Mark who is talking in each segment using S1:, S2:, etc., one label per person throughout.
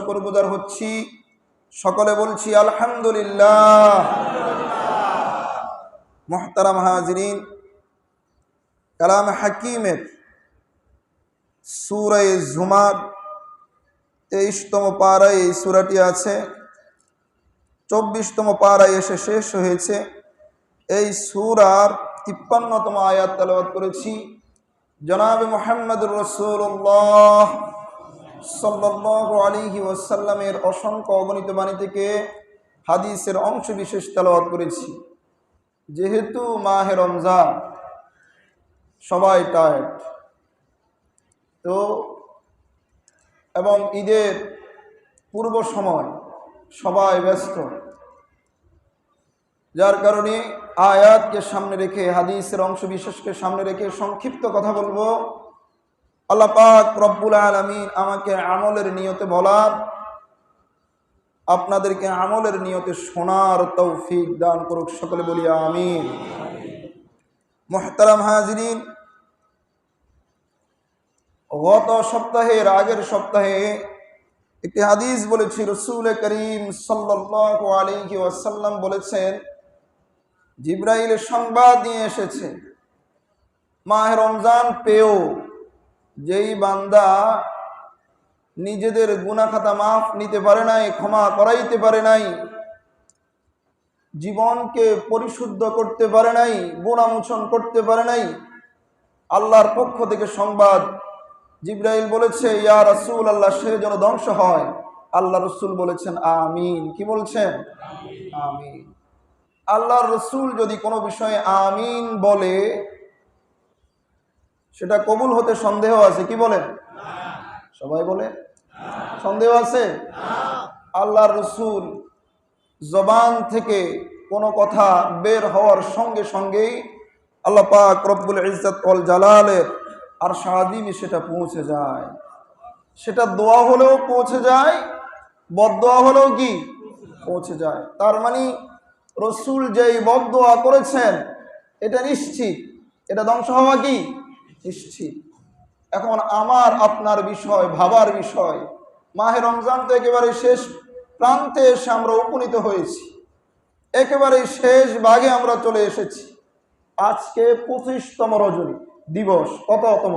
S1: শুকরগুজার হচ্ছি। সকলে বলছি আলহামদুলিল্লাহ। মুহতারাম হাজিরিন, কালাম হাকিমের সূরা জুমার 23তম পারায় এই সূরাটি আছে। 24তম পারায় এসে শেষ হয়েছে। এই সূরার 53তম আয়াত তেলাওয়াত করেছি। জনাবে মুহাম্মদুর রাসূলুল্লাহ সাল্লাল্লাহু আলাইহি ওয়াসাল্লামের অসংখ্য অগণিত বাণী থেকে হাদিসের অংশ বিশেষ তেলাওয়াত করেছি। যেহেতু মাহে রমজান, সবাই টায়ার্ড তো, এবং ঈদের পূর্ব সময় সবাই ব্যস্ত, যার কারণে আয়াতকে সামনে রেখে, হাদিসের অংশ বিশেষকে সামনে রেখে সংক্ষিপ্ত কথা বলবো। আল্লাহ পাক রব্বুল আলামিন আমাকে আমলের নিয়তে বলার, আপনাদেরকে আমলের নিয়তে শোনার তৌফিক দান করুক। সকলে বলি আমিন। মুহতারাম হাজিরিন, গত সপ্তাহের আগের সপ্তাহে একটি হাদিস বলেছি। রাসূল করিম সাল্লাল্লাহু আলাইহি ওয়াসাল্লাম বলেছেন, জিবরাইল সংবাদ নিয়ে এসেছে, মাহে রমজান পেয়েও যেই বান্দা নিজেদের গুনাহ খাতা মাফ নিতে পারে নাই, ক্ষমা করাইতে পারে নাই, জীবনকে পরিশুদ্ধ করতে পারে নাই, গুনাহ মোচন করতে পারে নাই, আল্লাহর পক্ষ থেকে সংবাদ, জিবরাইল বলেছে ইয়া রাসূলুল্লাহ, সে যেন ধ্বংস হয়। আল্লাহ রসুল বলেছেন আমিন। কি বলছেন? আমিন। আল্লাহর রসুল যদি কোনো বিষয়ে আমিন বলে, সেটা কবুল হতে সন্দেহ আছে? কি বলেন? সবাই বলে সন্দেহ আছে? আল্লাহর রসুল জবান থেকে কোনো কথা বের হওয়ার সঙ্গে সঙ্গেই আল্লাহ পাক রব্বুল ইজ্জত ওয়াল জালালের আর সাদিমে সেটা পৌঁছে যায়। সেটা দোয়া হলেও পৌঁছে যায়, বদদোয়া হলেও কি পৌঁছে যায়। তার মানে রসুল যেই বদদোয়া করেছেন এটা নিশ্চিত, এটা ধ্বংস হওয়া কি নিশ্চিত। এখন আমার আপনার বিষয়, ভাবার বিষয়, মাহে রমজান তো একেবারে শেষ প্রান্তে এসে আমরা উপনীত হয়েছি, একেবারে শেষ ভাগে আমরা চলে এসেছি। আজকে 25তম রজনী দিবস। কততম?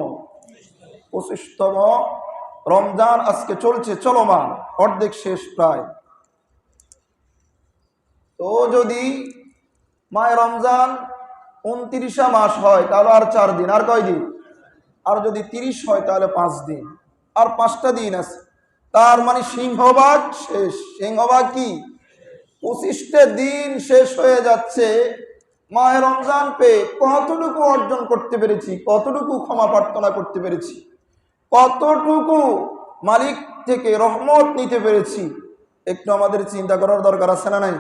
S1: 25তম রমজান আজকে চলছে, চলমান, অর্ধেক শেষ প্রায়। তো যদি মাহে রমজান 29 মাস হয় তাহলে আর 4 দিন, আর কয় দিন? আর যদি 30 হয় তাহলে 5 দিন, আর 5টা দিন আছে। তার মানে সিংহভাগ শেষ। সিংহভাগ কি? 25টা দিন শেষ হয়ে যাচ্ছে। মাহে রমজান পেয়ে কতটুকু অর্জন করতে পেরেছি, কতটুকু ক্ষমা প্রার্থনা করতে পেরেছি, কতটুকু মালিক থেকে রহমত নিতে পেরেছি, একটু আমাদের চিন্তা করার দরকার আছে না নাই?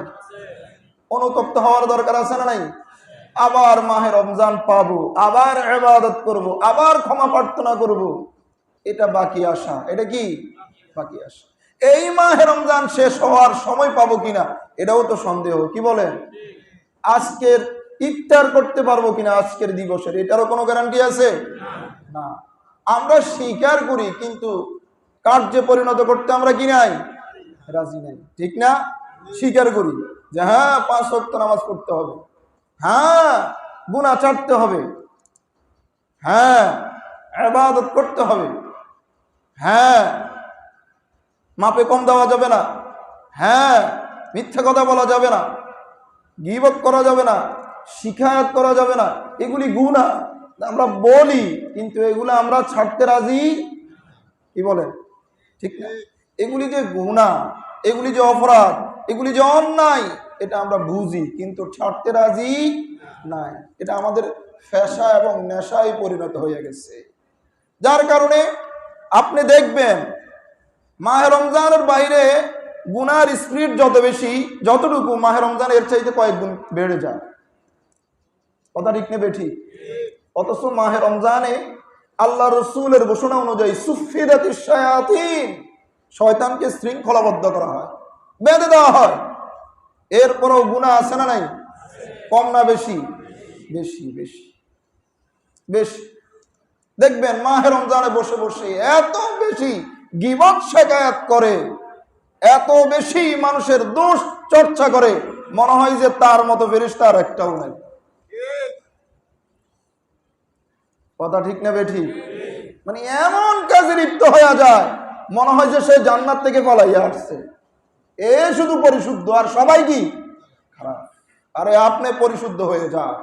S1: অনুতপ্ত হওয়ার দরকার আছে না নাই? আবার মাহে রমজান পাবো, আবার ইবাদত করব, আবার ক্ষমা প্রার্থনা করব, এটা বাকি আশা। এটা কি বাকি আশা? এই মাহে রমজান শেষ হওয়ার সময় পাবো কিনা এটাও তো সন্দেহ। কি বলেন? আজকের ইফতার করতে পারবো কিনা আজকের দিবসের, এটারও কোনো গ্যারান্টি আছে না। আমরা স্বীকার করি কিন্তু কার্যে পরিণত করতে আমরা কি নাই? রাজি নাই। ঠিক না? স্বীকার করি যে হ্যাঁ 5 ওয়াক্ত নামাজ পড়তে হবে, হ্যাঁ গুনাহ ছাড়তে হবে, হ্যাঁ ইবাদত করতে হবে, হ্যাঁ মাপে কম দেওয়া যাবে না, হ্যাঁ মিথ্যা কথা বলা যাবে না, গীবত করা যাবে না, শিকায়াত করা যাবে না, এগুলি গুনাহ আমরা বলি, কিন্তু এগুলো আমরা ছাড়তে রাজি। কি বলেন? ঠিক না? এগুলি যে গুনাহ, এগুলি যে অপরাধ, এগুলি যে অন্যায়, এটা আমরা বুঝি কিন্তু ছাড়তে রাজি নাই। এটা আমাদের ফ্যাশা এবং নেশায় পরিণত হয়ে গেছে। যার কারণে আপনি দেখবেন মাহে রমজানের বাইরে গুনার স্পিড যত বেশি, যতটুকু মাহে রমজান এর চাইতে কয়েক গুণ বেড়ে যায়। কথা ঠিক নেবে ঠিক? অথচ মাহে রমজানে আল্লাহ রসুলের ঘোষণা অনুযায়ী সুফিরাতিশ শায়াতিন, শয়তানকে শৃঙ্খলাবদ্ধ করা হয়, বেঁধে দেওয়া হয়। এরপরও গুনাহ আছে না নাই? কম না বেশি? বেশি বেশি বেশি। দেখবেন মাহে রমজানে বসে বসে এত বেশি গীবত শিকায়াত করে, এত বেশি মানুষের দোষ চর্চা করে, মনে হয় যে তার মতো ফেরেশতা আর একটাও নাই। কথা ঠিক না বেঠিক? মানে এমন কাজে লিপ্ত হয়ে যায়, মনে হয় যে সে জান্নাত থেকে পলাইয়া আসছে। এ শুধু পরিশুদ্ধ, আর সবাই কি খারাপ। আরে আপনি পরিশুদ্ধ হয়ে যান,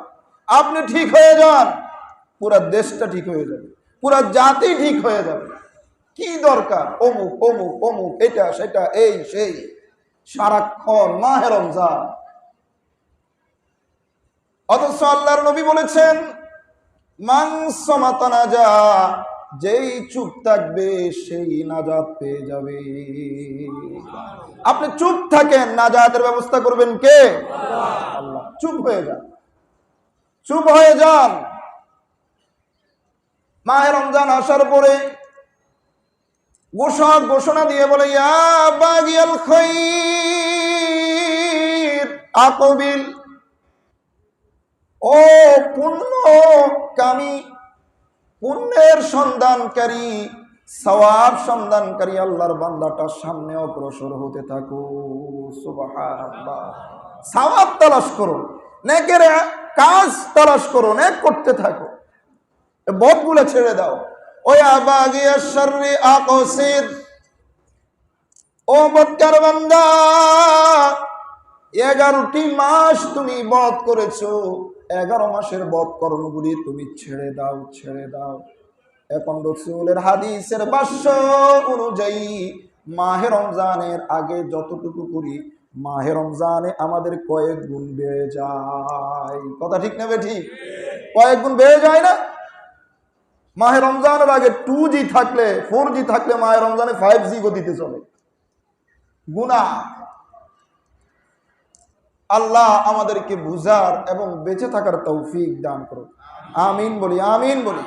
S1: আপনি ঠিক হয়ে যান, পুরা দেশটা ঠিক হয়ে যাবে, পুরা জাতি ঠিক হয়ে যাবে। কি দরকার অমুক অমুক অমুক, এটা সেটা, এই সেই, সারাক্ষণ মাহে রমজান। অথচ আল্লাহর নবী বলেছেন, মাংসমাতা নাজা, যেই চুপ থাকবে সেই নাজাত পেয়ে যাবে। আপনি চুপ থাকেন, নাজাতের ব্যবস্থা করবেন কে? আল্লাহ। চুপ হয়ে যান, চুপ হয়ে যান। মাহে রমজান আসার পরে ঘোষণা দিয়ে বলে, ইয়া বাগিয়াল খাইর আকবিল, ও পুণ্যকামী, পুণ্যের সন্ধানকারী, সওয়াব সন্ধানকারী আল্লাহর বান্দাটার সামনে অগ্রসর হতে থাকো। সুবহানাল্লাহ। সওয়াব তালাশ করো, নেকের কাজ তালাশ করো, নেক করতে থাকো, বদগুলো ছেড়ে দাও। ওই আবাগিয়াশ শাররি আকসির, ও বদকার বান্দা, 11টি মাস তুমি বদ করেছো, 11 মাসের বদ কর্মগুলি তুমি ছেড়ে দাও, ছেড়ে দাও। এখন রাসূলের হাদিসের ভাষ্য অনুযায়ী মাহে রমজানের আগে যতটুকু করি, মাহে রমজানে আমাদের কয়েক গুণ বেড়ে যায়। কথা ঠিক নেবে ঠিক? কয়েক গুণ বেড়ে যায় না? মাহে রমজানের আগে 2G থাকলে, 4G থাকলে, মাহে রমজানে 5G গতিতে চলে গুনাহ। আল্লাহ আমাদেরকে বুঝার এবং বেঁচে থাকার তৌফিক দান করুন। আমিন বলি, আমিন বলি।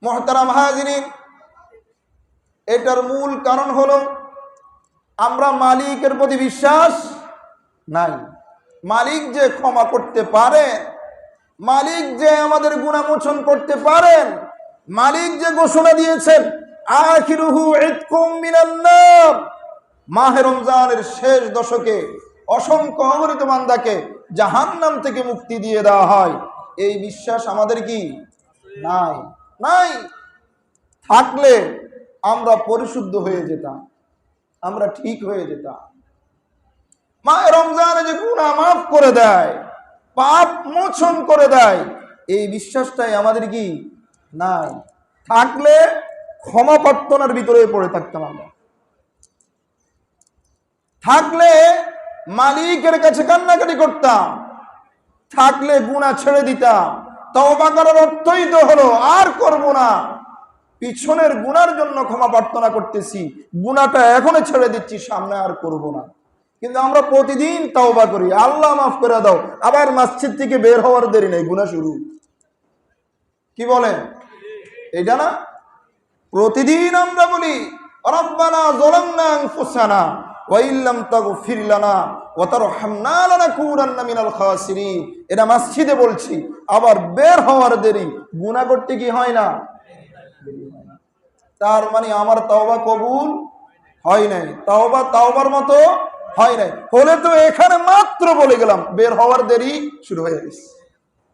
S1: মুহতারাম হাজিরিন, এটার মূল কারণ হলো আমরা মালিকের প্রতি বিশ্বাস নাই। মালিক যে ক্ষমা করতে পারেন, মালিক যে আমাদের গুনাহ মোচন করতে পারেন, মালিক যে ঘোষণা দিয়েছেন আখিরুহু ইতকুম মিনান নার, মাহে রমজানের শেষ দশকে অসংখ্য অগণিত বান্দাকে জাহান্নাম থেকে মুক্তি দিয়ে দেওয়া হয়, এই বিশ্বাস আমাদের কি নাই? নাই। থাকলে আমরা পরিশুদ্ধ হয়ে যেতাম, আমরা ঠিক হয়ে যেতাম। মাহে রমজানে যে গুনাহ মাফ করে দেয়, পাপ মোচন করে দেয়, এই বিশ্বাসটাই আমাদের কি নাই। থাকলে ক্ষমা প্রার্থনার ভিতরে পড়ে থাকতাম আমরা, থাকলে মালিকের কাছে কান্নাকাটি করতাম, থাকলে গুনাহ ছেড়ে দিতাম। তওবা করার অর্থই তো হলো আর করব না, পিছনের গুনার জন্য ক্ষমা প্রার্থনা করতেছি, গুনাহটা এখনো ছেড়ে দিচ্ছি, সামনে আর করব না। কিন্তু আমরা প্রতিদিন তওবা করি, আল্লাহ মাফ করে দাও, আবার মসজিদ থেকে বের হওয়ার দেরি নেই, গুনাহ শুরু। কি বলেন? এটা না? প্রতিদিন আমরা বলি রব্বানা যালামনা আনফুসানা ওয়া ইল্লাম তাগফির লানা ওয়া তারহামনা লানাকুনান্না মিনাল খাসিরিন। এটা মসজিদে বলছি, আবার বের হওয়ার দেরি, গুনাহ করতে কি হয় না? তার মানে আমার তওবা কবুল হয় নাই, তওবার মতো হয় নাই। হলে তো এখানে মাত্র বলে গেলাম, বের হওয়ার দেরি শুরু হয়ে গেছে,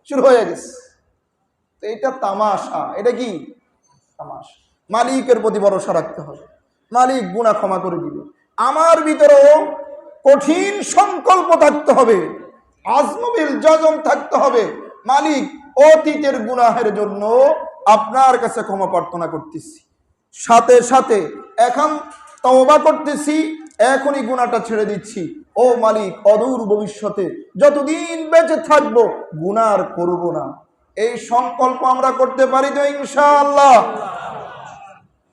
S1: শুরু হয়ে গেছে। তো এটা তামাশা। এটা কি তামাশা? মালিকের প্রতি ভরসা রাখতে হবে, মালিক গুনাহ ক্ষমা করে দিবে। আমার ভিতরেও কঠিন সংকল্প থাকতে হবে, আজমবিল জজম থাকতে হবে, মালিক অতীতের গুনাহের জন্য আপনার কাছে ক্ষমা প্রার্থনা করতেছি, সাথে সাথে এখন তওবা করতেছি, এখনই গুনাহটা ছেড়ে দিচ্ছি। ও মালিক, অদূর ভবিষ্যতে যতদিন বেঁচে থাকবো গুনাহ আর করব না। এই সংকল্প আমরা করতে পারি তো ইনশাআল্লাহ?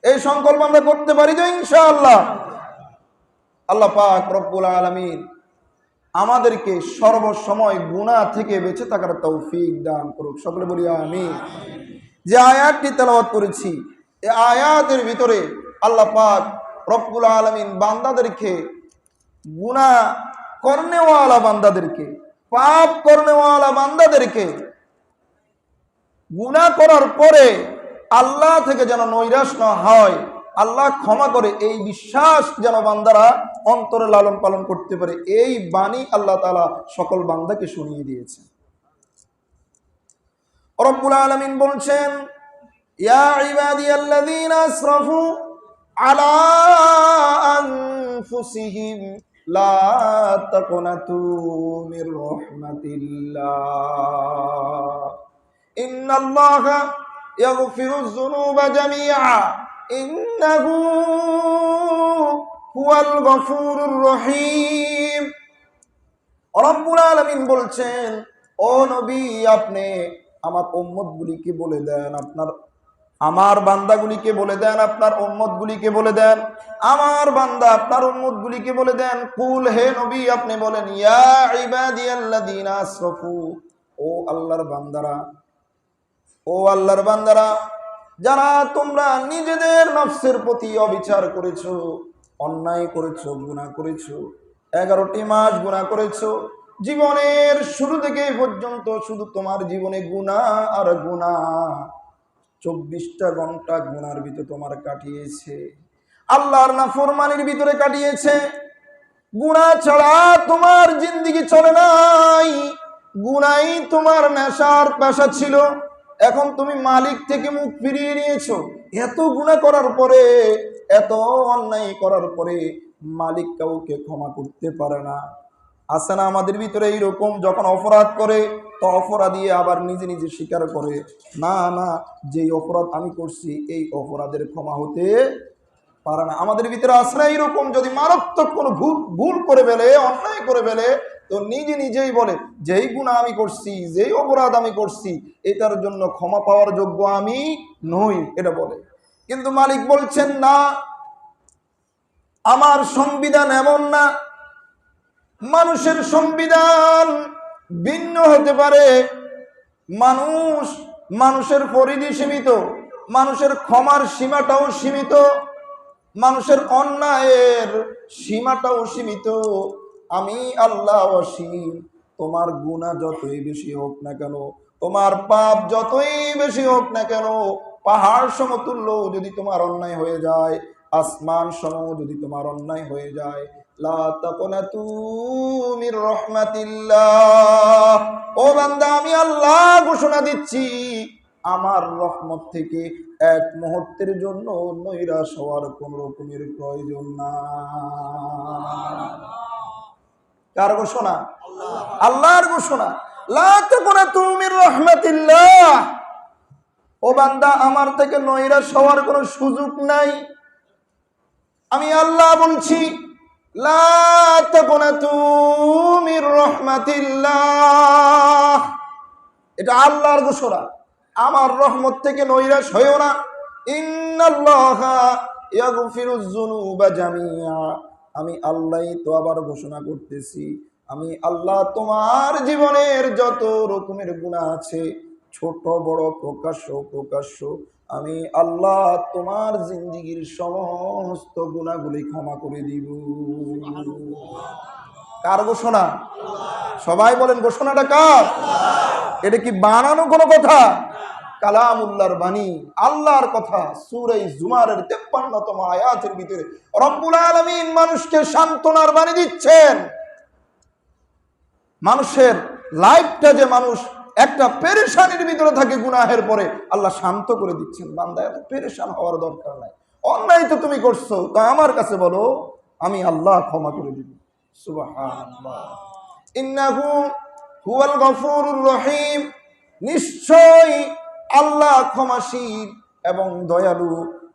S1: এই সংকল্প আমরা করতে পারি তো ইনশাআল্লাহ? আল্লাহ পাক রব্বুল আলামিন আমাদেরকে সর্বসময় গুনাহ থেকে বেঁচে থাকার তৌফিক দান করুক। সকলে বলি আমিন। যে আয়াতটি তেলাওয়াত করেছি, এই আয়াতের ভিতরে আল্লাহ পাক রব্বুল আলামিন বান্দাদেরকে, গুনাহ করনেওয়ালা বান্দাদেরকে, পাপ করনেওয়ালা বান্দাদেরকে গুনাহ করার পরে আল্লাহ থেকে যেন নৈরাশ না হয়, আল্লাহ ক্ষমা করে, এই বিশ্বাস যেন বান্দারা অন্তরে লালন পালন করতে পারে। এই বাণী আল্লাহ তাআলা সকল বান্দাকে শুনিয়ে দিয়েছে। রব্বুল আলামিন বলছেন, ইয়া ইবাদিয়াল্লাযীনা আসরাফু আলা আনফুসিহিম লা তাকুনাতু মির রাহমাতিল্লাহ ইন্নাল্লাহা ইয়াগফিরুয যুনুবা জামিআ ইন্নাহু হুয়াল গফুরুর রহিম। রব্বুল আলামিন বলছেন, ও নবী, আপনি আমার উম্মতগুলিকে বলে দেন, আমার বান্দাগুলিকে বলে দেন, আপনার উম্মতগুলিকে বলে দেন, আমার বান্দা আপনার উম্মতগুলিকে বলে দেন, কুল, হে নবী আপনি বলেন, ইয়া ইবাদিয়াল্লাযীনা আসরাফু, ও আল্লাহর বান্দারা, ও আল্লাহর বান্দারা, যারা তোমরা নিজেদের নফসের প্রতি অবিচার করেছো, অন্যায় করেছো, গুনাহ করেছো, 11টি মাস গুনাহ করেছো, জীবনের শুরু থেকে পর্যন্ত শুধু তোমার জীবনে গুনাহ আর গুনাহ, 24টা ঘন্টা গুনার ভিতরে তোমার কাটিয়েছে, আল্লাহর নাফরমানির ভিতরে কাটিয়েছে। গুনাহ ছাড়া তোমার জিন্দেগি চলে নাই, গুনাহই তোমার নেশার পেশা ছিল। এখন তুমি মালিক থেকে মুখ ফিরিয়ে নিয়েছো। এত গুনাহ করার পরে, এত অন্যায় করার পরে মালিক কাউকে ক্ষমা করতে পারে না। আছে না আমাদের ভিতরে এইরকম, যখন অপরাধ করে তো অপরাধী আবার নিজে নিজে স্বীকার করে, না না, যেই অপরাধ আমি করছি এই অপরাধের ক্ষমা হতে পারে না। আমাদের ভিতরে আছে না এইরকম, যদি মারাত্মক কোনো ভুল করে ফেলে, অন্যায় করে ফেলে, তো নিজে নিজেই বলে যেই গুনাহ আমি করছি, যেই অপরাধ আমি করছি, এটার জন্য ক্ষমা পাওয়ার যোগ্য আমি নই, এটা বলে। কিন্তু মালিক বলছেন, না, আমার সংবিধান এমন না। মানুষের সংবিধান ভিন্ন হতে পারে, মানুষের পরিধি সীমিত, মানুষের ক্ষমার সীমাটাও সীমিত, মানুষের অন্যায়ের সীমাটাও সীমিত। আমি আল্লাহ অসীম। তোমার গুনাহ যতই বেশি হোক না কেন, তোমার পাপ যতই বেশি হোক না কেন, পাহাড় সমতুল্য যদি তোমার অন্যায় হয়ে যায়, আসমান সম যদি তোমার অন্যায় হয়ে যায়, লা তাকুনাতু মির রাহমাতিল্লাহ, ও বান্দা, আমি আল্লাহ ঘোষণা দিচ্ছি, আমার রহমত থেকে এক মুহূর্তের জন্য নৈরাশ হওয়ার কোন রকমের প্রয়োজন নাই। কার ঘোষণা? আল্লাহর ঘোষণা। লা তাকুনাতু মির রাহমাতিল্লাহ, ও বান্দা, আমার থেকে নৈরাশ হওয়ার কোনো সুযোগ নাই। আমি আল্লাহ বলছি, লা তাকুনাতু মির রাহমাতিল্লাহ, এটা আল্লাহর ঘোষণা। আমার রহমত থেকে নৈরাশ হইও না। ইন্নাল্লাহা ইয়াগফিরুয যুনুবা জামিআ, আমি আল্লাহই তো আবার ঘোষণা করতেছি, আমি আল্লাহ তোমার জীবনের যত রকমের গুনাহ আছে, ছোট বড়, প্রকাশ্য, আমি আল্লাহ তোমার জিন্দেগীর সমস্ত গুনাহগুলি ক্ষমা করে দিব। কার ঘোষণা? সবাই বলেন, ঘোষণাটা কার? এটা কি বানানো কোনো কথা? কালামুল্লাহর বাণী, আল্লাহর কথা। সূরা জুমারের 53তম আয়াতের ভিতরে রব্বুল আলামিন মানুষকে সান্ত্বনার বাণী দিচ্ছেন। মানুষের লাইফটা যে মানুষ একটা পেরেশানির ভিতরে থাকে গুনাহের পরে, আল্লাহ শান্ত করে দিচ্ছেন, বান্দা এত পেরেশান হওয়ার দরকার নাই। অন্যায় তো তুমি করছো, তা আমার কাছে বলো, আমি আল্লাহ ক্ষমা করে দিব। সুবহানাল্লাহ। ইন্নাহু হুয়াল গফুরুর রহিম, নিশ্চয়ই আল্লাহ ক্ষমাশীল এবং দয়ালু।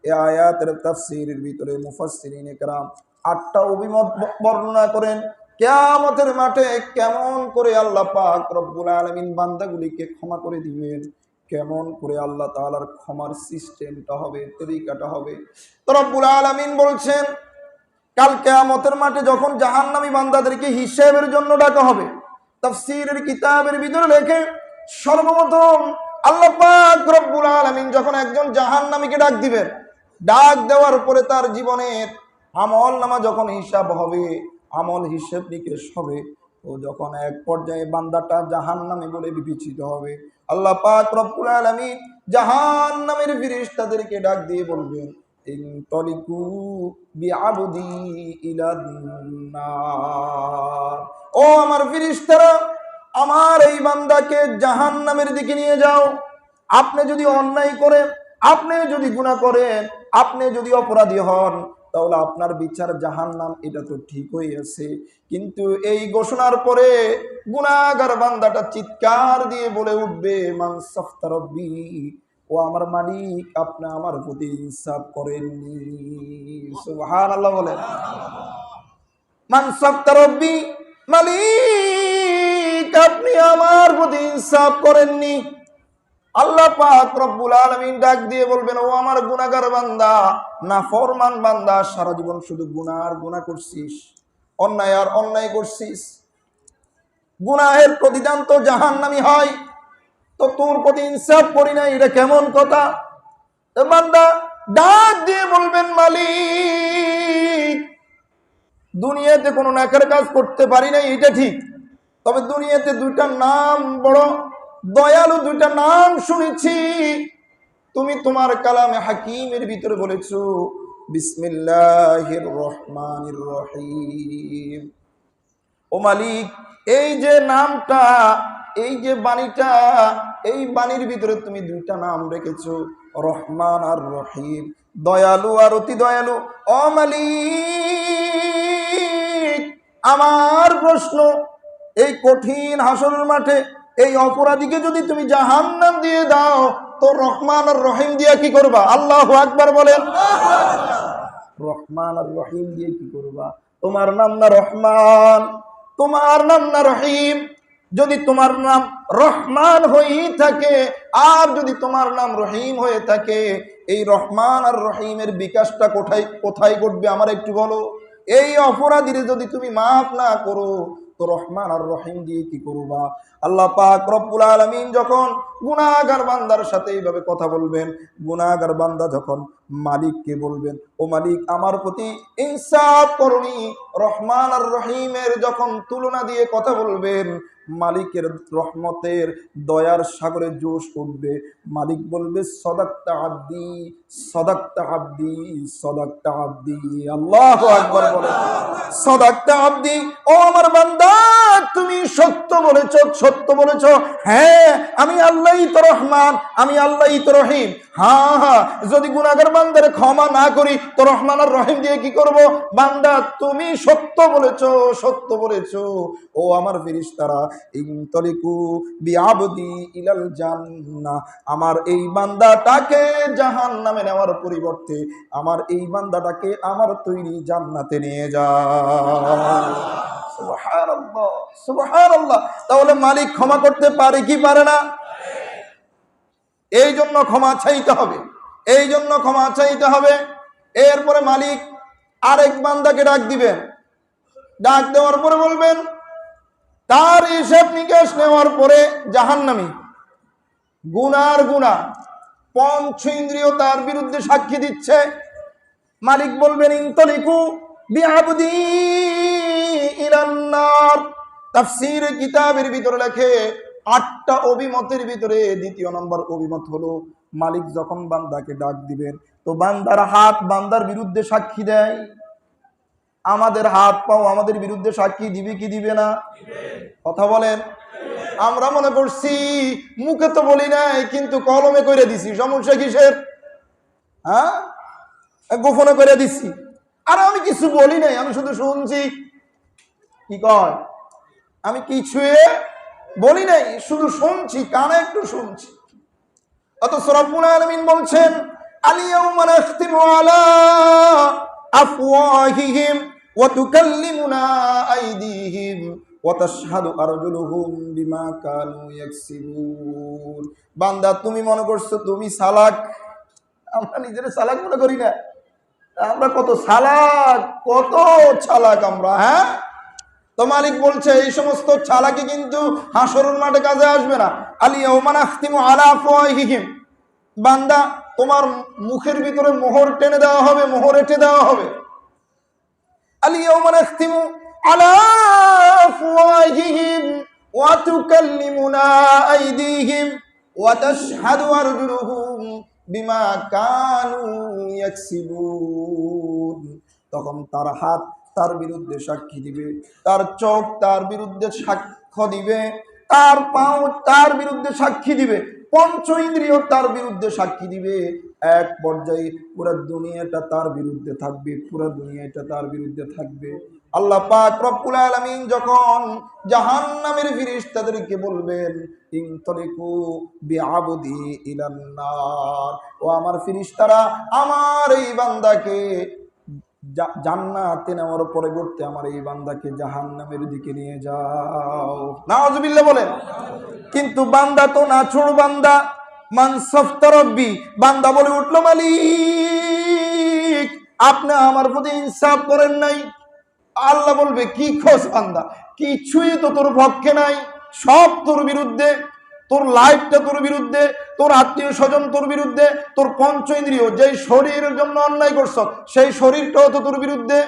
S1: এই আয়াতের তাফসীরের ভিতরে মুফাসসিরিনে কেরাম 8টা অভিমত বর্ণনা করেন, কিয়ামতের মাঠে কেমন করে আল্লাহ পাক রব্বুল আলামিন বান্দাগুলিকে ক্ষমা করে দিবেন, কেমন করে আল্লাহ তাআলার ক্ষমার সিস্টেমটা হবে, তরিকাটা হবে। তো রব্বুল আলামিন বলছেন, কাল কিয়ামতের মাঠে যখন জাহান্নামী বান্দাদেরকে হিসাবের জন্য ডাকা হবে, তাফসীরের কিতাবের ভিতরে লেখে, সর্বপ্রথম আল্লাহ পাক রব্বুল আলামিন যখন একজন জাহান্নামীকে ডাক দিবেন, ডাক দেওয়ার পরে তার জীবনের আমল নামা যখন হিসাব হবে, আমল হিসেব নিকেশ হবে, ও যখন এক পর্যায়ে বান্দাটা জাহান্নামী বলে বিবেচিত হবে, আল্লাহ পাক রব্বুল আলামিন জাহান্নামের ফেরেশতাদেরকে ডাক দিয়ে বলবেন, ইনতালিকু বিআবদি ইলান নার। ও আমার ফেরেশতারা, আমার এই বান্দাকে জাহান্নামের দিকে নিয়ে যাও। আপনি যদি অন্যায় করেন, আপনি যদি গুনাহ করেন, আপনি যদি অপরাধী হন, তাহলে আপনার বিচার জাহান্নাম, এটা তো ঠিকই আছে। কিন্তু এই ঘোষণার পরে গুনাহগার বান্দাটা চিৎকার দিয়ে বলে উঠবে, মান সাফতা রব্বি, ও আমার মালিক, আপনি আমার প্রতি ইনসাফ করেননি। সুবহানাল্লাহ বলেন। মান সাফতা রব্বি, মালিক আপনি আমার প্রতি ইনসাফ করেননি। আল্লাহ পাক রব্বুল আলামিন ডাক দিয়ে বলবেন, ও আমার গুনাহগার বান্দা, নাফরমান বান্দা, সারা জীবন শুধু গুনাহ আর গুনাহ করছিস, অন্যায় আর অন্যায় করছিস। গুনাহের প্রতিদান তো জাহান্নামী হয়, তো তোর প্রতি ইনসাফ করি না, এটা কেমন কথা? তো বান্দা ডাক দিয়ে বলবেন, মালিক দুনিয়াতে কোনো নেকের কাজ করতে পারি নাই, এটা ঠিক, তবে দুনিয়াতে দুইটা নাম বড় দয়ালু, দুইটা নাম শুনেছি। তুমি তোমার কালামে হাকিমের ভিতরে বলেছো বিসমিল্লাহির রহমানির রহিম। ও মালিক, এই যে নামটা, এই যে বাণীটা, এই বাণীর ভিতরে তুমি দুইটা নাম রেখেছো, রহমান আর রহিম, দয়ালু আর অতি দয়ালু। ও মালিক, আমার প্রশ্ন, এই কঠিন হাসরের মাঠে এই অপরাধীকে যদি তুমি জাহান্নাম দিয়ে দাও, তো রহমান আর রহিম দিয়ে কি করবা? আল্লাহু আকবার বলেন। রহমান আর রহিম দিয়ে কি করবা? তোমার নাম না রহমান, তোমার নাম না রহিম। যদি তোমার নাম রহমান হয়ে থাকে আর যদি তোমার নাম রহিম হয়ে থাকে, এই রহমান আর রহিমের বিকাশটা কোথায় কোথায় ঘটবে আমার একটু বলো। এই অপরাধীরে যদি তুমি মাফ না করো, তো রহমান আর রহিম দিয়ে কি করবা? আল্লাহ পাক রব্বুল আলামিন যখন গুনাহগার বান্দার সাথে এইভাবে কথা বলবেন, গুনাহগার বান্দা যখন মালিককে বলবেন, ও মালিক আমার প্রতি ইনসাফ করুনি, রহমান আর রহিমের যখন তুলনা দিয়ে কথা বলবেন, মালিকের রহমতের দয়ার সাগরে জোশ উঠবে। মালিক বলবে, সদাক্তা আব্দি, সদাক্তা আব্দি, সদাক্তা আব্দি। আল্লাহু আকবার বলে। সদাক্তা আব্দি, ও আমার বান্দা তুমি সত্য বলেছো, সত্য বলেছো। হ্যাঁ, আমি আল্লাহই তো রহমান, আমি আল্লাহই তো রহিম। হ্যাঁ হ্যাঁ, যদি গুনাহগার বান্দারে ক্ষমা না করি, তো রহমান আর রহিম দিয়ে কি করব? বান্দা তুমি সত্য বলেছো, সত্য বলেছো। ও আমার ফেরেশতারা, ইনতালিকু বিআবদি ইলাল জান্নাহ, আমার এই বান্দাটাকে জাহান্নামে নেওয়ার পরিবর্তে আমার এই বান্দাটাকে আমার তৈরি জান্নাতে নিয়ে যাও। সুবহানাল্লাহ, সুবহানাল্লাহ। তাহলে মালিক ক্ষমা করতে পারে কি পারে না? এই জন্য ক্ষমা চাইতে হবে, এই জন্য ক্ষমা চাইতে হবে। এরপরে মালিক আরেক বান্দাকে ডাক দিবেন, ডাক দেওয়ার পরে বলবেন, তার হিসাব নিকাশ নেওয়ার পরে জাহান্নামী, গুনার গুনাহ, পঞ্চ ইন্দ্রিয় তার বিরুদ্ধে সাক্ষী দিচ্ছে। মালিক বলবেন, ইনতালিকু বিআবদি ইলান নার। তাফসীর কিতাবের ভিতরে লেখে 8টা অভিমতের ভিতরে দ্বিতীয় নম্বর অভিমত হলো, মালিক যখন বান্দাকে ডাক দিবেন, তো বান্দার হাত বান্দার বিরুদ্ধে সাক্ষী দেয়। আমাদের হাত পাও আমাদের বিরুদ্ধে সাক্ষী দিবে কি দিবে না? কথা বলেন। আমরা মনে করছি মুখে তো বলি নাই, কিন্তু কলমে করে দিছি। সমস্যা কিসের? হ্যাঁ, গোপনে করে দিছি। আর আমি কিছু বলি নাই, আমি শুধু শুনছি। কি কয়? আমি কিছু বলি নাই, শুধু শুনছি, কানে একটু শুনছি। অথচ রব্বুল আলামিন বলছেন, আল-ইয়াওমা নাখতিমু আলা আফওয়াহিহিম ওয়া তুকাল্লিমুনা আইদিহিম ওয়া তাশহাদু আরজুলুহুম বিমা কানু ইয়াকসিবুন। বান্দা তুমি মনে করছো তুমি চালাক, আমরা নিজেরা চালাক মনে করি না। আমরা কত চালাক, কত চালাক আমরা। হ্যাঁ, তো মালিক বলছে এই সমস্ত চালাকি কিন্তু হাসরের মাঠে কাজে আসবে না। আল-ইয়াওমা নাখতিমু আলা আফওয়াহিহিম, বান্দা তোমার মুখের ভিতরে মোহর টেনে দেওয়া হবে, মোহর এঁটে দেওয়া হবে। আল-ইয়াওমা নাখতিমু আলা আফওয়াহিহিম ওয়া তুকাল্লিমুনা আইদিহিম ওয়া তাশহাদু আরজুলুহুম বিমা কানু ইয়াকসিবুন। তখন তার হাত তার বিরুদ্ধে সাক্ষী দিবে, তার চোখ তার বিরুদ্ধে সাক্ষ্য দিবে, তার পাও তার বিরুদ্ধে সাক্ষী দিবে, পঞ্চ ইন্দ্রিয় তার বিরুদ্ধে সাক্ষী দিবে। এক পর্যায়ে পুরো দুনিয়াটা তার বিরুদ্ধে থাকবে, পুরো দুনিয়াটা তার বিরুদ্ধে থাকবে। আল্লাহ পাক রব্বুল আলামিন যখন জাহান্নামের ফেরেশতাদেরকে বলবেন, ইনতলিকু বিআবদি ইলান নার, ও আমার ফেরেশতারা আমার এই বান্দাকে জান্নাতে নেওয়ার পরিবর্তে আমার এই বান্দাকে জাহান্নামের দিকে নিয়ে যাও। নাউজুবিল্লাহ বলেন। কিন্তু বান্দা তো নাছোড় বান্দা, মানসাফতা রব্বি, বান্দা বলে উঠলো, মালিক আপনি আমার প্রতি ইনসাফ করেন নাই। আল্লাহ বলবে, কি খোঁজ বান্দা, কিছুই তো তোর পক্ষে নাই, সব তোর বিরুদ্ধে, তোর লাইফটা তোর বিরুদ্ধে, তোর আত্মীয় স্বজন তোর বিরুদ্ধে, তোর পঞ্চ ইন্দ্রিয় যেই শরীরের জন্য অন্যায় করছ সেই শরীরটাও তো তোর বিরুদ্ধে।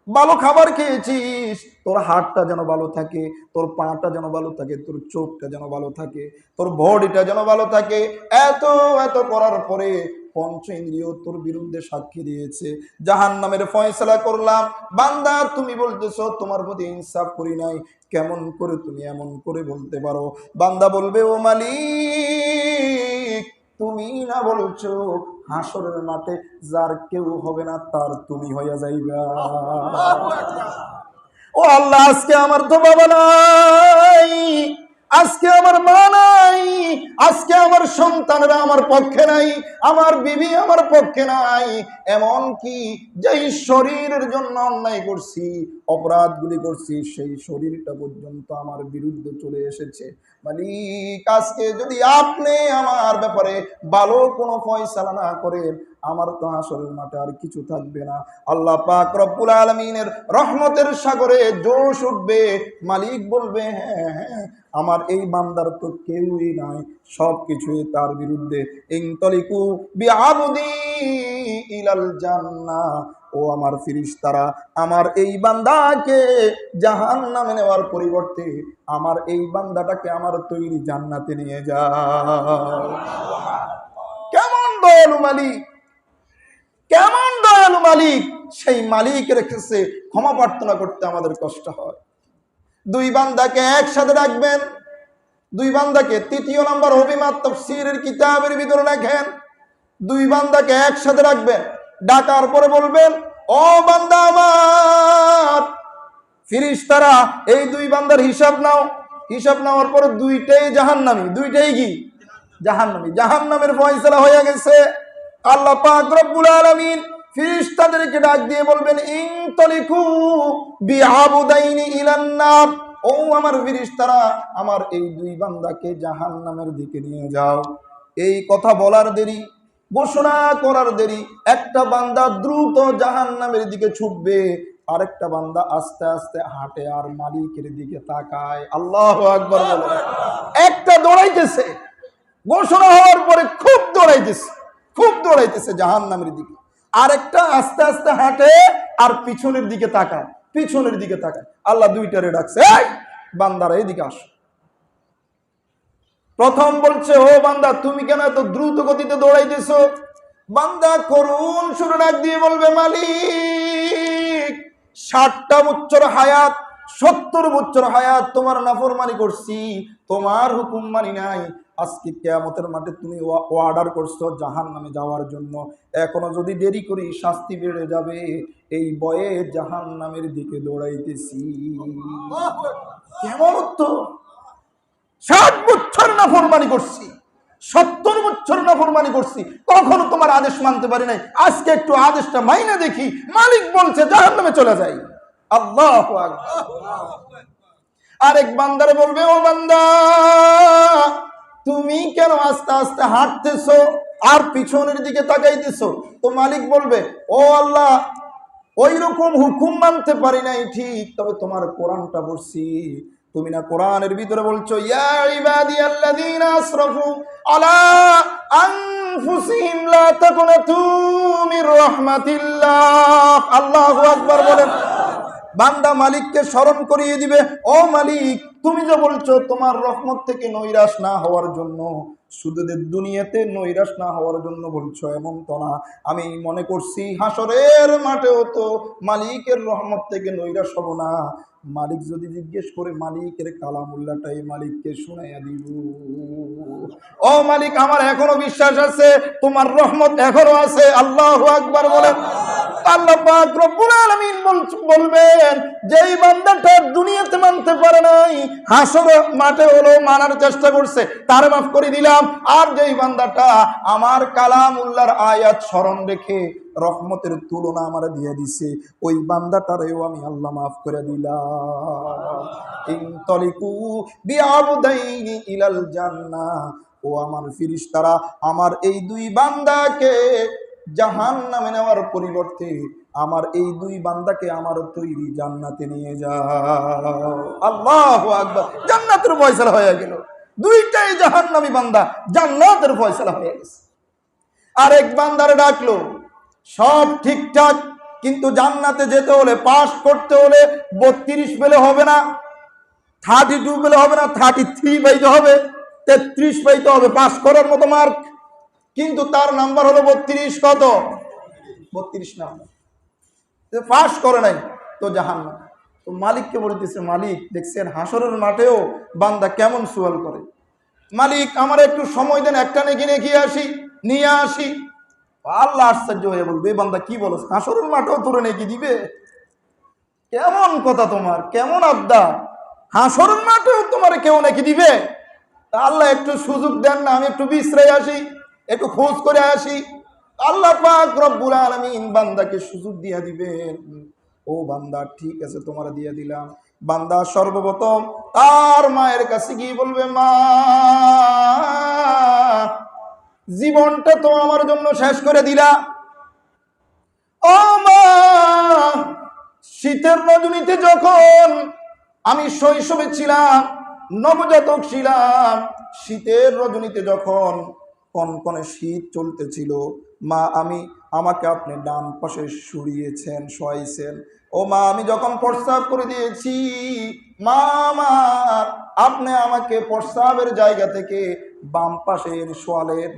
S1: ভালো খাবার খেয়েছিস, তোর হাতটা যেন ভালো থাকে, তোর পাটা যেন ভালো থাকে, তোর চোখটা যেন ভালো থাকে, তোর বডিটা যেন ভালো থাকে। এত এত করার পরে পঞ্চ ইন্দ্রিয় তোর বিরুদ্ধে সাক্ষী দিয়েছে, জাহান্নামের ফয়সালা করলাম। বান্দা তুমি বলতেছো তোমার প্রতি ইনসাফ করি নাই, কেমন করে তুমি এমন করে বলতে পারো? বান্দা বলবে, ও মালিক তুমি না বলছো হাসরের মাঠে যার কেউ হবে না তার তুমি হইয়া যাইবা। ও আল্লাহ, আজকে আমার তো বাবা নাই, আজকে আমার মা নাই, আজকে আমার সন্তানরা আমার পক্ষে নাই, আমার বিবি আমার পক্ষে নাই, এমন কি যেই শরীরের জন্য অন্যায় করছি, অপরাধগুলি করছি, সেই শরীরটা পর্যন্ত আমার বিরুদ্ধে চলে এসেছে। মালিক আজকে যদি আপনি আমার ব্যাপারে ভালো কোনো ফয়সালা না করেন, আমার তো হাসরের মাঠে আর কিছু থাকবে না। আল্লাহ পাক রব্বুল আলামিনের রহমতের সাগরে জোশ উঠবে। মালিক বলবে, হ্যাঁ হ্যাঁ আমার এই বান্দার তো কেউই নাই, সব কিছুই তার বিরুদ্ধে। ইনতলিকু বিআবদি ইলাল জান্নাহ, ও আমার ফেরেশতারা আমার এই বান্দাকে জাহান্নামে নেওয়ার পরিবর্তে আমার এই বান্দাটাকে আমার তৈরি জান্নাতে নিয়ে যাও। কেমন দয়ালু মালিক, কেমন দয়ালু মালিক! সেই মালিকের কাছে ক্ষমা প্রার্থনা করতে আমাদের কষ্ট হয়। দুই বান্দাকে একসাথে রাখবেন, দুই বান্দাকে, তৃতীয় নম্বর হবিমাত তাফসীরের কিতাবের ভিতরে লেখেন, দুই বান্দাকে একসাথে রাখবেন, ডাকার পরে বলবেন, ও বান্দা আমার, ফেরেশতারা এই দুই বান্দার হিসাব নাও। হিসাব নেওয়ার পরে দুইটাই জাহান্নামী, দুইটাই কি জাহান্নামী, জাহান্নামের ফয়সালা হয়ে গেছে। আল্লাহ পাক রব্বুল আলামিন ফেরেশতাদেরকে ডাক দিয়ে বলবেন, ইনতলিকু বিআবদাইনি ইলান নার, ও আমার ফেরেশতারা আমার এই দুই বান্দাকে জাহান্নামের দিকে নিয়ে যাও। এই কথা বলার দেরি, ঘোষণা করার দেরি, একটা বান্দা দ্রুত জাহান্নামের দিকে ছুটবে, আরেকটা বান্দা আস্তে আস্তে হাঁটে আর মালিকের দিকে তাকায়। আল্লাহু আকবার বলে। একটা দৌড়াইতেছে, ঘোষণা হওয়ার পরে খুব দৌড়াইতেছে, খুব দৌড়াইতেছে জাহান্নামের দিকে, আরেকটা আস্তে আস্তে হাঁটে আর পিছনের দিকে তাকায়, পিছনের দিকে তাকায়। আল্লাহ দুইটারে ডাকছে, এই বান্দারা এদিকে আসো। প্রথম বলছে, ও বান্দা তুমি কেন এত দ্রুত গতিতে দৌড়াইতেছো? বান্দা করুণ সুরে ডাক দিয়ে বলবে, মালিক 60টা বছর হায়াত, 70 বছর হায়াত তোমার নাফরমানি করছি, তোমার হুকুম মানি নাই। আজকে কিয়ামতের মাঠে তুমি অর্ডার করছো জাহান্নামে যাওয়ার জন্য, এখনো যদি দেরি করি শাস্তি বেড়ে যাবে, এই ভয়ে জাহান্নামের দিকে দৌড়াইতেছি। কেমন তো 60 বছর নাফরমানি করছি, 70 বছর নাফরমানি করছি, কখনো তোমার আদেশ মানতে পারি নাই, আজকে একটু আদেশটা মাইনা দেখি। মালিক বলছে জাহান্নামে চলে যাই। আল্লাহু আকবার। আরেক বান্দারে বলবে, ও বান্দা তুমি কেন আস্তে আস্তে হাঁটতেছো আর পিছনের দিকে তাকাইতেছো? তো মালিক বলবে, ও আল্লাহ ওই রকম হুকুম মানতে পারি নাই ঠিক, তবে তোমার কোরআনটা পড়ছি, তুমি না কোরআনের ভিতরে বলছো, ইয়া ইবাদিয়াল্লাযীনা আসরাফু আলা আনফুসিহিম লা তাকুনাতু মির রাহমাতিল্লাহ। আল্লাহু আকবার বলেন। বান্দা মালিককে স্মরণ করিয়ে দিবে, ও মালিক তুমি যে বলছো তোমার রহমত থেকে নৈরাশ না হওয়ার জন্য, শুধু যে দুনিয়াতে নৈরাশ না হওয়ার জন্য বলছো এমন তো না। আমি মনে করছি হাসরের মাঠেও তো মালিকের রহমত থেকে নৈরাশ হব না। মালিক যদি জিজ্ঞেস করে মালিকের কালামুল্লাটাই মালিককে শুনাইয়া দিব, ও মালিক আমার এখনো বিশ্বাস আছে, তোমার রহমত এখনো আছে। আল্লাহু আকবার বলেন। আল্লাহ পাক রব্বুল আলামিন বলবেন, যেই বান্দাটা দুনিয়াতে মানতে পারে নাই, হাসর মাঠে হলো মানার চেষ্টা করছে, তার মাফ করে দিলাম। আর যেই বান্দাটা আমার কালামুল্লাহর আয়াত স্মরণ রেখে রহমতের তুলনা আমার দিয়ে দিছে, ওই বান্দাটারেও আমি আল্লাহ মাফ করে দিলাম। ইনতলিকু বিআবদাইনি ইলাল জান্নাহ, ও আমার ফেরেশতারা আমার এই দুই বান্দাকে জাহান্নামে নেওয়ার পরিবর্তে আমার এই দুই বান্দাকে আমার তৈরি জান্নাতে নিয়ে যাও। আল্লাহু আকবার। জান্নাতের ফয়সালা হয়ে গেল, দুইটাই জাহান্নামী বান্দা জান্নাতের ফয়সালা হয়ে গেছে। আরেক বান্দারে ডাকলো, সব ঠিকঠাক, কিন্তু জান্নাতে যেতে হলে পাস করতে হলে 32 পেলে হবে না, 32 পেলে হবে না, 33 পাইতে হবে, 33 পাইতে হবে পাস করার মতো মার্ক। কিন্তু তার নাম্বার হলো 32, কত 32 নাম্বার, পাস করে নাই, তো জাহান্নাম। তো মালিককে বলতেছে, মালিক দেখছেন হাসরের মাঠেও বান্দা কেমন সুয়াল করে, মালিক আমার একটু সময় দেন, একটা নেকি নিয়ে আসি। আল্লাহ আশ্চর্য হয়ে বলবে, বান্দা কি বলো, হাসরের মাঠেও তোরে নেকি দিবে? কেমন কথা তোমার, কেমন আবদা, হাসরের মাঠেও তোমার কেউ নাকি দিবে? আল্লাহ একটু সুযোগ দেন না, আমি একটু বিশ্রাই আসি, একটু খোঁজ করে আসি। আল্লাহ পাক রব্বুল আলামিন বান্দাকে সুযোগ দিয়া দিবেন। ও বান্দা ঠিক আছে, তোমার দিয়ে দিলাম। বান্দা সর্বপ্রথম তার মায়ের কাছে গিয়ে বলবে, মা জীবনটা তো আমার জন্য শেষ করে দিলা, ও মা শীতের রজনীতে যখন আমি শৈশবে ছিলাম, নবজাতক ছিলাম, শীতের রজনীতে যখন কনকনে শীত চলতেছিল, মা আমাকে আপনি ডান পাশে শোয়াইছেন। ও মা আমি যখন প্রস্রাব করে দিয়েছি, মা আপনি আমাকে প্রস্রাবের জায়গা থেকে বাম পাশে শোয়ালেন।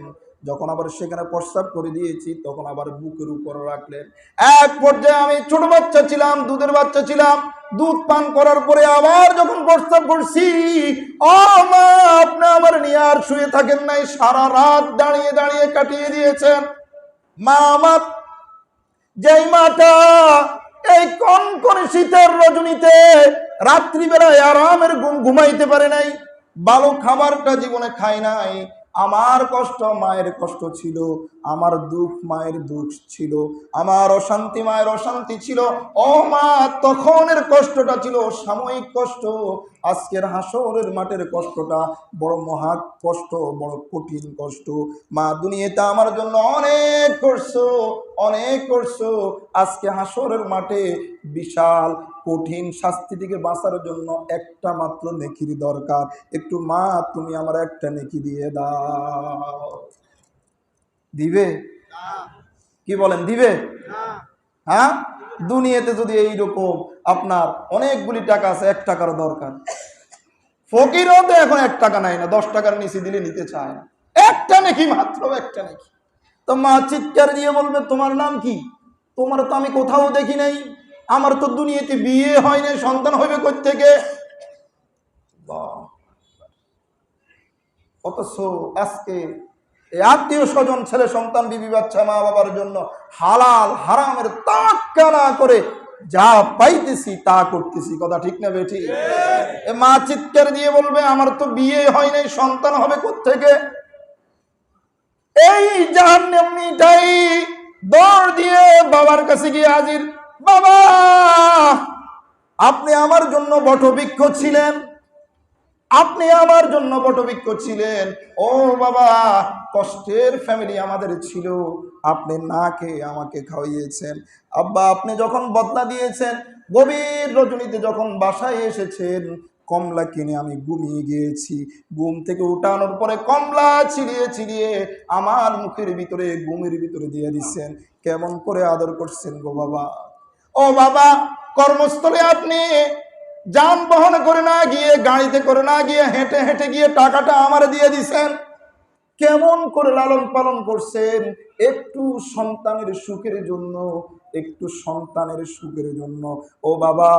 S1: যখন আবার সেখানে প্রস্রাব করে দিয়েছি, তখন আবার বুকের উপর রাখলেন। এক পর্যায়ে আমি ছোট বাচ্চা ছিলাম, দুধের বাচ্চা ছিলাম, দুধ পান করার পরে আবার যখন প্রস্রাব করছি, ও মা আপনি আমার নিয়ে আর শুয়ে থাকেন নাই, সারা রাত দাঁড়িয়ে দাঁড়িয়ে কাটিয়ে দিয়েছেন। মা আমার যেই মাটা এই কনকনে শীতের রজনীতে রাত্রিবেলায় আরামের ঘুমাইতে পারে নাই, ভালো খাবারটা জীবনে খায় নাই, আমার কষ্ট মায়ের কষ্ট ছিল, আমার দুঃখ মায়ের দুঃখ ছিল, আমার অশান্তি মায়ের অশান্তি ছিল। ও মা তখনের কষ্টটা ছিল সাময়িক কষ্ট, আজকের হাসরের মাঠের কষ্টটা বড় মহা কষ্ট, বড় কঠিন কষ্ট। মা দুনিয়াতে আমার জন্য অনেক করছো, অনেক করছো, আজকে হাসরের মাঠে বিশাল কঠিন শাস্তি থেকে বাঁচার জন্য একটা মাত্র নেকির দরকার। একটু মা তুমি আমার একটা নেকি দিয়ে দাও। দিবে? কি বলেন, দিবে? হ্যাঁ, দুনিয়াতে যদি এইরকম আপনার অনেকগুলি টাকা আছে, 1 টাকার দরকার, ফকিরও তো এখন 1 টাকা নাই না, 10 টাকার নিচে দিলে নিতে চায় না, একটা নেকি, মাত্র একটা নেকি। তো মা চিৎকার দিয়ে বলবে, তোমার নাম কি? তোমার তো আমি কোথাও দেখি নাই, আমার তো দুনিয়াতে বিয়ে হয় নাই, সন্তান হবে কই থেকে? অথচ আজকে আত্মীয় স্বজন, ছেলে সন্তান, বিবি বাচ্চা, মা বাবার জন্য হালাল হারামের তাওয়াক্কা না করে যা পাইতেছি তা করতেছি। কথা ঠিক না বেঠি? মা চিৎকার দিয়ে বলবে, আমার তো বিয়ে হয় নাই, সন্তান হবে কোত্থেকে? এই জাহান্নামীটাই দৌড় দিয়ে বাবার কাছে গিয়ে হাজির। বাবা আপনি আমার জন্য বটবৃক্ষ ছিলেন, আপনি আমার জন্য বটবৃক্ষ ছিলেন। ও বাবা কষ্টের ফ্যামিলি আমাদের ছিল, আপনি না খেয়ে আমাকে খাওয়িয়েছেন। আব্বা আপনি যখন বদলা দিয়েছেন, গভীর রজনীতে যখন বাসায় এসেছেন, কমলা কিনে আমি ঘুমিয়ে গিয়েছি, ঘুম থেকে উঠানোর পরে কমলা ছিলিয়ে ছিলিয়ে আমার মুখের ভিতরে, ঘুমের ভিতরে দিয়ে দিচ্ছেন। কেমন করে আদর করছেন গো বাবা। ও বাবা কর্মস্থলে আপনি যানবাহন করে না গিয়ে, গাড়িতে করে না গিয়ে, হেঁটে হেঁটে গিয়ে টাকাটা আমার দিয়ে দিছেন। কেমন করে লালন পালন করছেন, একটু সন্তানের সুখের জন্য, একটু সন্তানের সুখের জন্য। ও বাবা,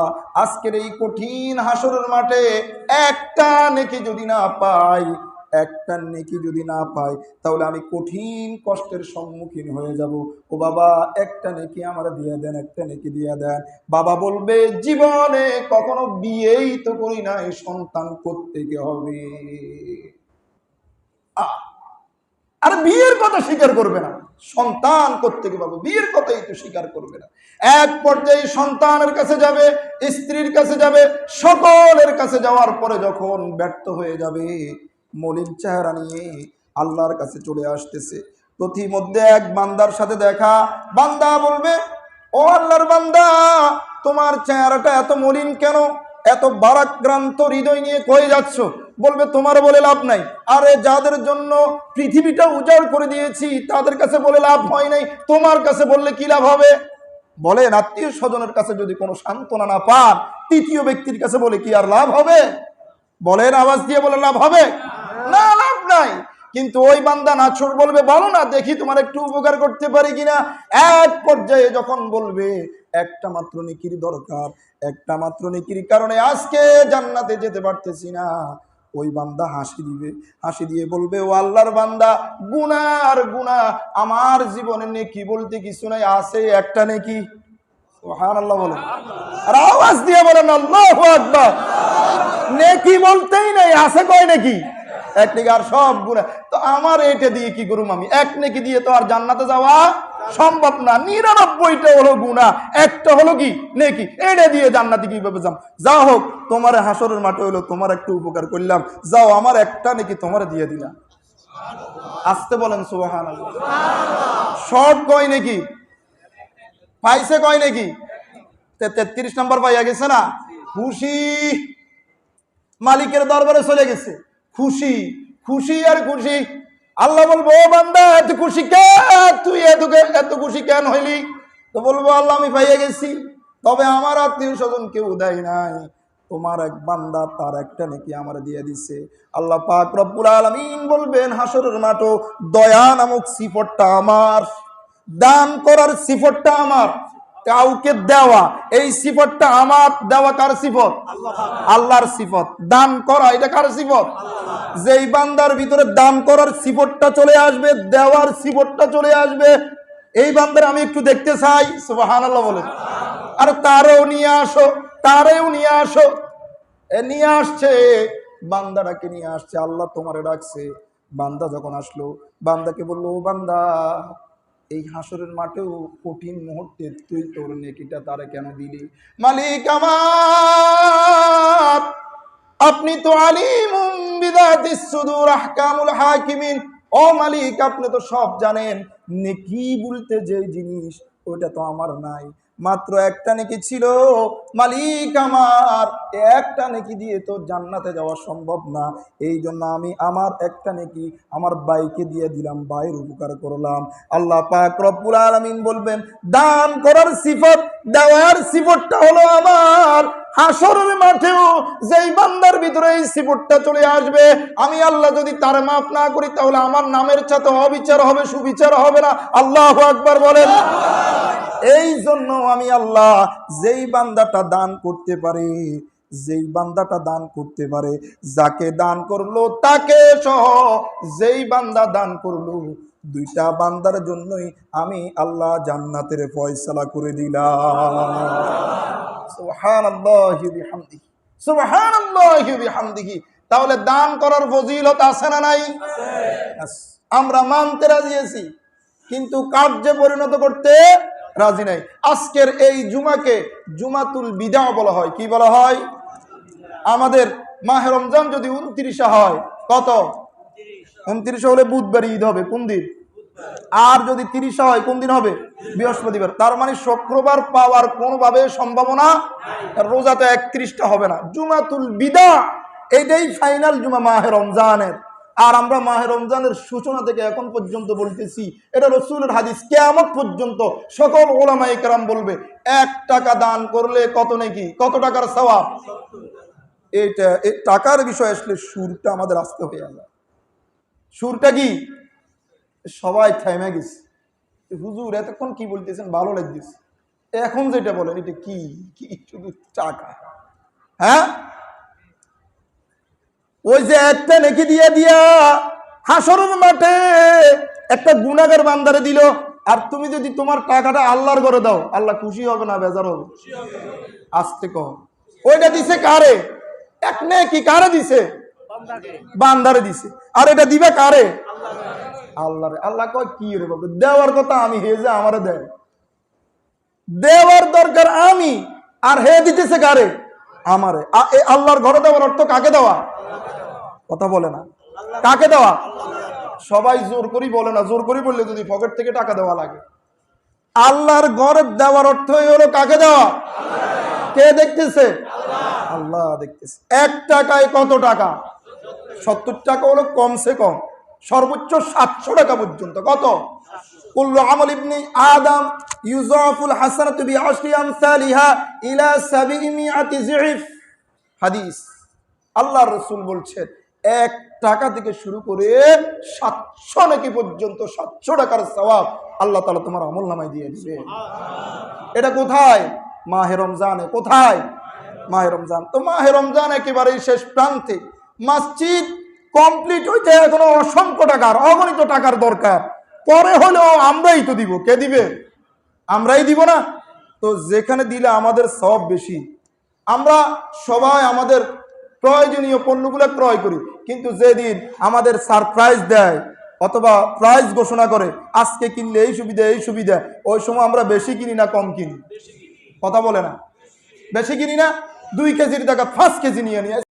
S1: আজকের এই কঠিন হাসরের মাঠে একটা নেকি যদি না পাই, একটা নেকি যদি না পাই, তাহলে আমি কঠিন কষ্টের সম্মুখীন হয়ে যাব। ও বাবা, একটা নেকি আমার দিয়ে দেন, একটা নেকি দিয়ে দেন। বাবা বলবে, জীবনে কখনো বিয়েই তো করি না, এই সন্তান কোত্থেকে হবে? আর বিয়ের কথা স্বীকার করবে না, সন্তান কোত্থেকে পাবো, বিয়ের কথাই তো স্বীকার করবে না। এক পর্যায়ে সন্তানের কাছে যাবে, স্ত্রীর কাছে যাবে, সকলের কাছে যাওয়ার পরে যখন ব্যর্থ হয়ে যাবে, মলিন চেহারা নিয়ে আল্লাহর কাছে চলে আসতেছে। প্রতিমধ্যে এক বান্দার সাথে দেখা, বান্দা বলবে, ও আল্লাহর বান্দা, তোমার চেহারাটা এত মলিন কেন, এত বারাক্রান্ত হৃদয় নিয়ে কয়ে যাচ্ছ? বলবে, তোমার বলে লাভ নাই। আরে যাদের জন্য পৃথিবীটা উজাড় করে দিয়েছি তাদের কাছে বলে লাভ হয় নাই, তোমার কাছে বললে কি লাভ হবে? বলেন, আত্মীয় স্বজনের কাছে যদি কোনো সান্ত্বনা না পান, তৃতীয় ব্যক্তির কাছে বলে কি আর লাভ হবে? বলেন, আওয়াজ দিয়ে বলে লাভ হবে? না, লাভ নাই। কিন্তু ওই বান্দা নাছোড় বলবে, বলো না দেখি তোমার একটু উপকার করতে পারি কিনা। এক পর্যায়ে যখন বলবে একটা মাত্র নেকির দরকার, একটা মাত্র নেকির কারণে আজকে জান্নাতে যেতে পারতেছি না, ওই বান্দা হাসি দিবে, হাসি দিয়ে বলবে, ও আল্লাহর বান্দা, গুনার গুনাহ, আমার জীবনে নেকি বলতে কিছু নাই, আছে একটা নেকি। সুবহানাল্লাহ বলেন, আর আওয়াজ দিয়ে বলেন আল্লাহু আকবার। নেকি বলতেই নেই, আছে কয় নেকি? এক নেকি, আর সব গুনাহ। তো আমার এটা দিয়ে কি করুম? আমি এক নেকি দিয়ে তো আর জান্নাতে যাওয়া সম্ভব না। 99টা হলো গুনাহ, একটা হলো কি নেকি। এটা দিয়ে জান্নাতে কিভাবে যাম? যা হোক, তোমার হাসরের মাঠে হলো তোমার একটু উপকার করলাম, যাও আমার একটা নেকি তোমার দিয়ে দিলাম। আসতে বলেন সুবহানাল্লাহ। শর্ট কয় নেকি পাইছে, কয় নেকি? 33 নম্বর পাইয়া গেছে না? খুশি, মালিকের দরবারে চলে গেছে, খুশি, খুশি আর খুশি। আল্লাহ বলবো, ও বান্দা, এত খুশি কেন তুই, এত খুশি কেন হইলি? তো বলবো, আল্লাহ আমি পাইয়া গেছি, তবে আমার আত্মীয় স্বজন কেউ দেয় নাই, তোমার এক বান্দা তার একটা নেকি আমার দিয়ে দিছে। আল্লাহ পাক রব্বুল আলামিন বলবেন হাসরের মাঠে, দয়া নামক সিফতটা আমার, দান করার সিফতটা আমার, কাউকে দেওয়া এই সিফতটা আমার। দেওয়া কার সিফত? আল্লাহর সিফত। দান করা এটা কার সিফত? যেই বান্দার ভিতরে দান করার সিফতটা চলে আসবে, দেওয়ার সিফতটা চলে আসবে, এই বান্দার আমি একটু দেখতে চাই। সুবহানাল্লাহ বলেন। আর তারেও নিয়ে আসো, তারেও নিয়ে আসো। নিয়ে আসছে, বান্দাটাকে নিয়ে আসছে, আল্লাহ তোমারে ডাকছে। বান্দা যখন আসলো, বান্দাকে বললো, ও বান্দা, এই হাসরের মাঠেও কঠিন মুহূর্তে তুই তোর নেকিটা তারে কেন দিলি? মালিক আমার, আপনি তো আলিমুম বিযাতিস সুদূর আহকামুল হাকিমিন। ও মালিক, আপনি তো সব জানেন, নেকি বলতে যে জিনিস ওটা তো আমার নাই, মাত্র একটা নেকি ছিল। মালিক আমার, একটা নেকি দিয়ে তো জান্নাতে যাওয়া সম্ভব না, এই জন্য আমি আমার একটা নেকি আমার ভাইকে দিয়ে দিলাম, ভাইয়ের উপকার করলাম। আল্লাহ পাক রব্বুল আলামিন বলবেন, দান করার সিফত, দেওয়ার সিফতটা হলো আমার। হাসরের মাঠেও যেই বান্দার ভিতরে এই সিফতটা চলে আসবে, আমি আল্লাহ যদি তার মাফ না করি, তাহলে আমার নামের সাথে অবিচার হবে, সুবিচার হবে না। আল্লাহু আকবার বলেন। এই জন্য আমি আল্লাহ যেই বান্দাটা দান করতে পারে, যেই বান্দাটা দান করতে পারে, যাকে দান করলো তাকে সহ, যেই বান্দা দান করলো, দুইটা বান্দার জন্যই আমি আল্লাহ জান্নাতের ফয়সালা করে দিলাম। সুবহানাল্লাহি বিহামদিহি, সুবহানাল্লাহি বিহামদিহি। তাহলে দান করার ফজিলত আছে না নাই? আমরা মানতে রাজি আছি, কিন্তু কার্যে পরিণত করতে রাজি নাই। আজকের এই জুমাকে জুমাতুল বিদা বলা হয়। কি বলা হয়? আমাদের মাহে রমজান যদি 29 হয়, কত? 29 হলে বুধবার ঈদ হবে। কোন দিন? আর যদি 30 হয়, কোন দিন হবে? বৃহস্পতিবার। তার মানে শুক্রবার পাওয়ার কোনোভাবে সম্ভাবনা, রোজা তো 31টা হবে না। জুমাতুল বিদা এটাই ফাইনাল জুমা মাহে রমজানের। আর আমরা মাহে রমজানের সূচনা থেকে এখন পর্যন্ত বলতেছি, এটা রাসূলের হাদিস, কিয়ামত পর্যন্ত সকল উলামায়ে কেরাম বলবে, 1 টাকা দান করলে কত নেকি, কত টাকার সওয়াব। এই টাকার বিষয় আসলে সুরটা আমাদের আসতে হয়ে যায়। সুরটা কি? সবাই থাইমা গেছে, হুজুর এতক্ষণ কি বলতেছেন, ভালো লাগতেছে, এখন যেটা বলেন এটা কি? কি শুধু টাকা? হ্যাঁ, ওই যে একটা নেকি দিয়া দিয়া হাসরের মাঠে একটা গুনাহগার বান্দারে দিল, আর তুমি যদি তোমার টাকাটা আল্লাহর ঘরে দাও, আল্লাহ খুশি হবে না বেজার হবে? আসতে কহ, ওইটা দিছে কারে? এক নেকি কারে দিছে? বান্দারে দিছে। আর এটা দিবে কারে? আল্লাহরে। আল্লাহ কয় কি রে বাবা, দেওয়ার কথা আমি, হে যে আমারে দেয়, দেওয়ার দরকার আমি, আর হে দিতেছে কারে? আমারে। আল্লাহর ঘরে দেওয়ার অর্থ কাকে দেওয়া? কথা বলে না, কাকে দেওয়া? সবাই জোর করি বলে না, জোর করি বললে যদি পকেট থেকে টাকা দেওয়া লাগে। আল্লাহর ঘরে দেওয়ার অর্থ হলো কাকে দেওয়া? কে দেখতেছে? আল্লাহ দেখতেছে। 1 টাকায় কত টাকা? 70 টাকা হলো কমসে কম, সর্বোচ্চ 700 টাকা পর্যন্ত। কত? কুল্লু আমাল ইবনি আদম ইউযাফুল হাসানাতু বিআশরি আমসালিহা ইলা 700 যিফ। হাদিস। আল্লাহর রাসূল বলছেন 1 টাকা থেকে শুরু করে 700 নাকি পর্যন্ত, 700 টাকার সওয়াব আল্লাহ তাআলা তোমার আমলনামায় দিয়ে দিবে। এটা কোথায়? মাহে রমজানে। কোথায়? মাহে রমজান। তো মাহে রমজান একেবারেই শেষ প্রান্তে, মসজিদ কমপ্লিট হইতে এখনো অসংখ্য টাকার, অগণিত টাকার দরকার। পরে হলেও আমরাই তো দিব। কে দিবে? আমরাই দিব না? তো যেখানে দিলে আমাদের সওয়াব বেশি, আমরা সবাই আমাদের প্রয়োজনীয় পণ্যগুলো ক্রয় করি, কিন্তু যেদিন আমাদের সারপ্রাইজ দেয় অথবা প্রাইজ ঘোষণা করে, আজকে কিনলে এই সুবিধা এই সুবিধা, ওই সময় আমরা বেশি কিনি না কম কিনি? কথা বলে না? বেশি কিনি না? 2 কেজির জায়গা 5 কেজি নিয়ে নিয়ে